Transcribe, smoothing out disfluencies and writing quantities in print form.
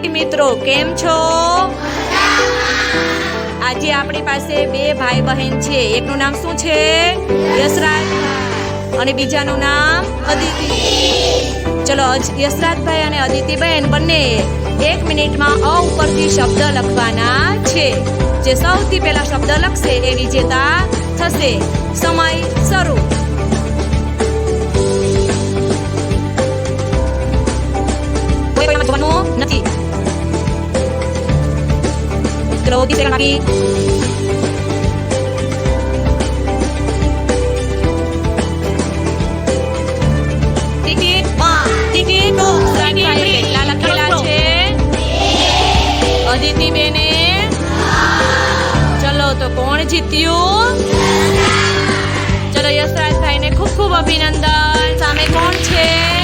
મિત્રો કેમ છો? આજે આપણી પાસે બે ભાઈ બહેન છે. એકનું નામ શું છે? યશરાજભાઈ અને બીજાનું નામ અદિતિ. ચલો યશરાજભાઈ અને અદિતિબેન બંને 1 મિનિટમાં અ ઉપરથી શબ્દ લખવાના છે. જે સૌથી પહેલા શબ્દ લખશે એ વિજેતા થશે. સમય શરૂ. નથી ચલો 30 સેકન્ડ બાકી. ટિકિટ કેટલા લખેલા છે? અદિતિ બેને. ચલો તો કોણ જીત્યું? ચલો યશરાજભાઈ ને ખૂબ ખૂબ અભિનંદન. સામે કોણ છે?